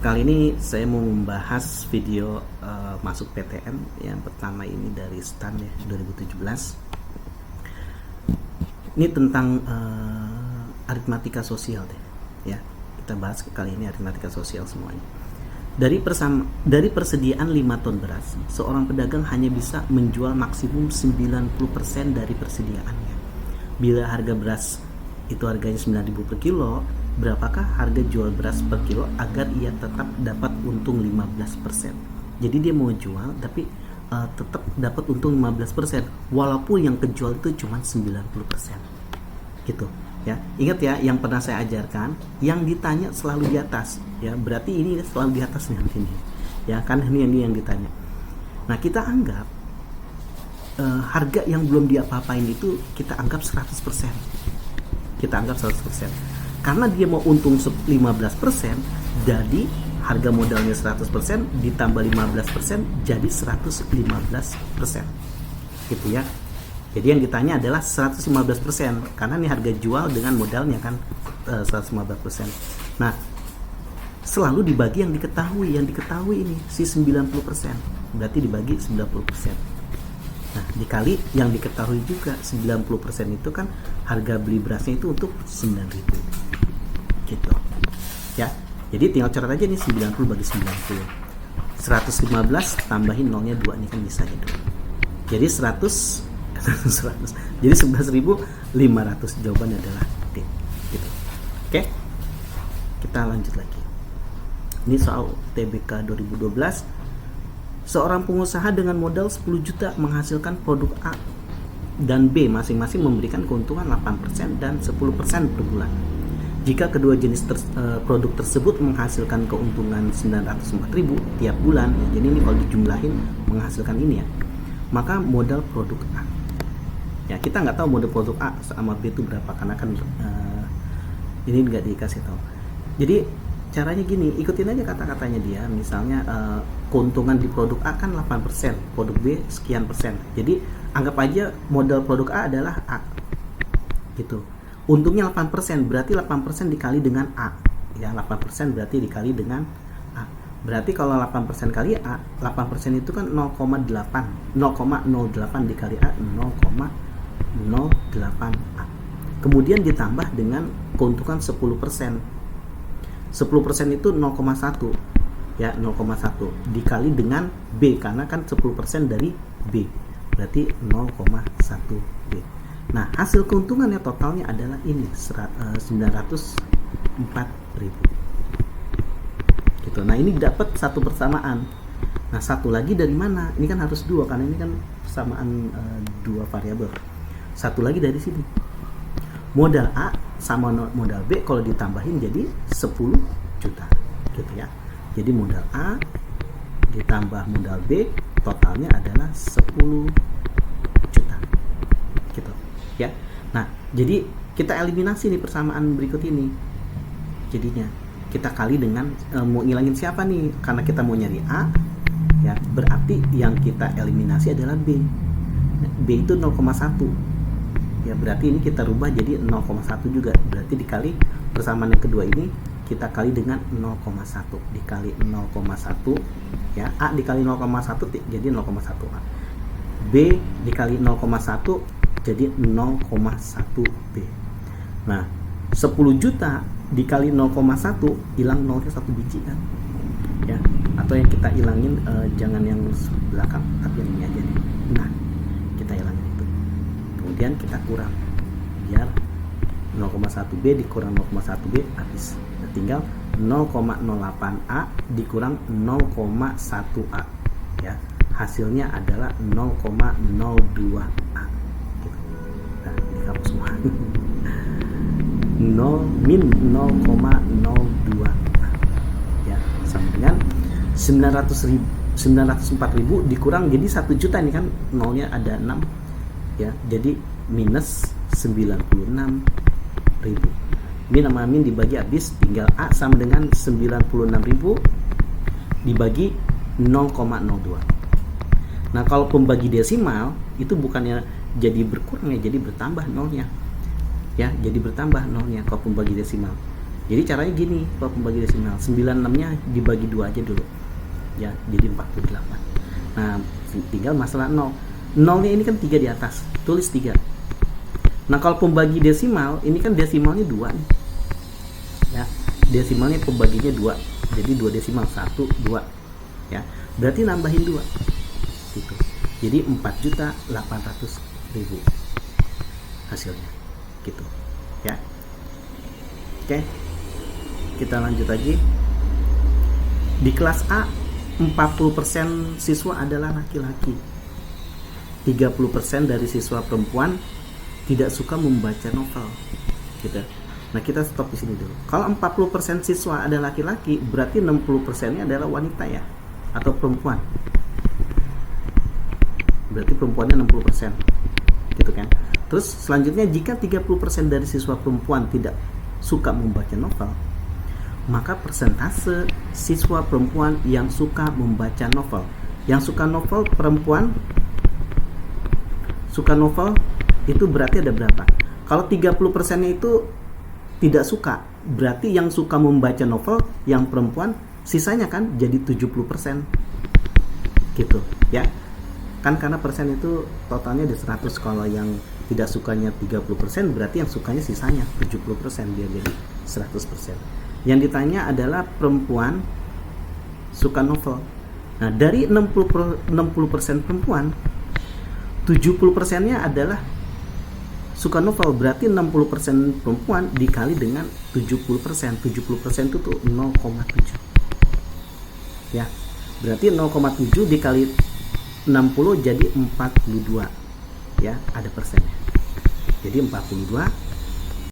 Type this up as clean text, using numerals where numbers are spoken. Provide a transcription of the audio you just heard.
Kali ini saya mau membahas video masuk PTN yang pertama ini dari STAN ya 2017. Ini tentang aritmatika sosial deh ya. Kita bahas kali ini aritmatika sosial semuanya. Dari persediaan 5 ton beras, seorang pedagang hanya bisa menjual maksimum 90% dari persediaannya. Bila harga beras itu harganya 9.000 per kilo, berapakah harga jual beras per kilo agar ia tetap dapat untung 15%. Jadi dia mau jual tapi tetap dapat untung 15% walaupun yang kejual itu cuma 90%. Gitu ya. Ingat ya, yang pernah saya ajarkan, yang ditanya selalu di atas ya. Berarti ini selalu di atas nanti nih. Ya kan, ini yang ditanya. Nah, kita anggap harga yang belum diapa-apain itu kita anggap 100%. Kita anggap 100%. Karena dia mau untung 15%, jadi harga modalnya 100% ditambah 15% jadi 115%. Gitu ya. Jadi yang ditanya adalah 115%, karena ini harga jual dengan modalnya kan 115%. Nah, selalu dibagi yang diketahui. Yang diketahui ini si 90%. Berarti dibagi 90%. Nah, dikali yang diketahui juga 90% itu kan harga beli berasnya itu untuk 9.000. Gitu. Ya. Jadi tinggal catat aja nih 90 bagi 90. 115 tambahin nolnya 2 ini kan bisa gitu. Jadi 100 jadi 11.500. Jawabannya adalah D. Gitu. Oke. Kita lanjut lagi. Ini soal TBK 2012. Seorang pengusaha dengan modal 10 juta menghasilkan produk A dan B masing-masing memberikan keuntungan 8% dan 10% per bulan. Jika kedua jenis produk tersebut menghasilkan keuntungan 904.000 tiap bulan, ya, jadi ini kalau dijumlahin menghasilkan ini ya, maka modal produk A. Ya, kita nggak tahu modal produk A sama B itu berapa karena kan ini nggak dikasih tahu. Jadi caranya gini, ikutin aja kata-katanya dia. Misalnya keuntungan di produk A kan 8%, produk B sekian persen. Jadi anggap aja modal produk A adalah A. Gitu. Untungnya 8%, berarti 8% dikali dengan A. Ya, 8% berarti dikali dengan A. Berarti kalau 8% kali A, 8% itu kan 0,8. 0,08 dikali A 0,08 A. Kemudian ditambah dengan keuntungan 10%. 10% itu 0,1 ya, 0,1 dikali dengan B karena kan 10% dari B berarti 0,1 B. Nah, hasil keuntungannya totalnya adalah ini 904.000 gitu. Nah, ini dapat satu persamaan. Nah, satu lagi dari mana? Ini kan harus dua karena ini kan persamaan dua variabel. Satu lagi dari sini. Modal A sama modal B kalau ditambahin jadi 10 juta gitu ya. Jadi modal A ditambah modal B totalnya adalah 10 juta gitu ya. Nah, jadi kita eliminasi nih persamaan berikut ini. Jadinya kita kali dengan mau ngilangin siapa nih? Karena kita mau nyari A ya, berarti yang kita eliminasi adalah B. B itu 0,1 ya, berarti ini kita rubah jadi 0,1 juga, berarti dikali persamaan yang kedua ini kita kali dengan 0,1 dikali 0,1 ya, A dikali 0,1 jadi 0,1 A, B dikali 0,1 jadi 0,1 B. Nah, 10 juta dikali 0,1 hilang nolnya 1 biji kan ya, atau yang kita hilangin jangan yang belakang tapi yang ini aja nih. Nah, kita hilangin itu, kemudian kita kurang biar 0,1 B dikurang 0,1 B habis. Nah, tinggal 0,08 A dikurang 0,1 A ya, hasilnya adalah 0,02 A gitu. Nah, ini kamu semua 0 min 0,02 A ya, sama dengan 904.000 dikurang jadi 1 juta, ini kan nolnya ada 6 ya, jadi minus 96.000. Min sama min dibagi habis, tinggal A sama dengan 96.000 dibagi 0,02. Nah, kalau pembagi desimal itu bukannya jadi berkurang ya, jadi bertambah nolnya ya, jadi bertambah nolnya kalau pembagi desimal Jadi caranya gini, kalau pembagi desimal 96-nya dibagi 2 aja dulu ya, jadi 48. Nah tinggal masalah 0 nya ini kan 3 di atas, tulis 3. Nah kalau pembagi desimal ini kan desimalnya 2 nih ya, desimalnya pembaginya 2, jadi 2 desimal 1 2 ya, berarti nambahin 2 gitu. Jadi 4.800.000 hasilnya gitu ya. Oke, kita lanjut lagi. Di kelas A 40% siswa adalah laki-laki, 30% dari siswa perempuan tidak suka membaca novel gitu. Nah kita stop di sini dulu. Kalau 40% siswa ada laki-laki, berarti 60%-nya adalah wanita ya, atau perempuan. Berarti perempuannya 60% gitu kan. Terus selanjutnya, jika 30% dari siswa perempuan tidak suka membaca novel, maka persentase siswa perempuan yang suka membaca novel, yang suka novel perempuan, suka novel itu berarti ada berapa? Kalau 30%-nya itu tidak suka, berarti yang suka membaca novel yang perempuan, sisanya kan jadi 70% gitu ya. Kan karena persen itu totalnya di 100, kalau yang tidak sukanya 30%, berarti yang sukanya sisanya 70%, dia jadi 100%. Yang ditanya adalah perempuan suka novel. Nah dari 60% perempuan, 70%-nya adalah suka novel, berarti 60% perempuan dikali dengan 70%. 70% itu tuh 0,7 ya, berarti 0,7 dikali 60 jadi 42 ya, ada persennya. Jadi 42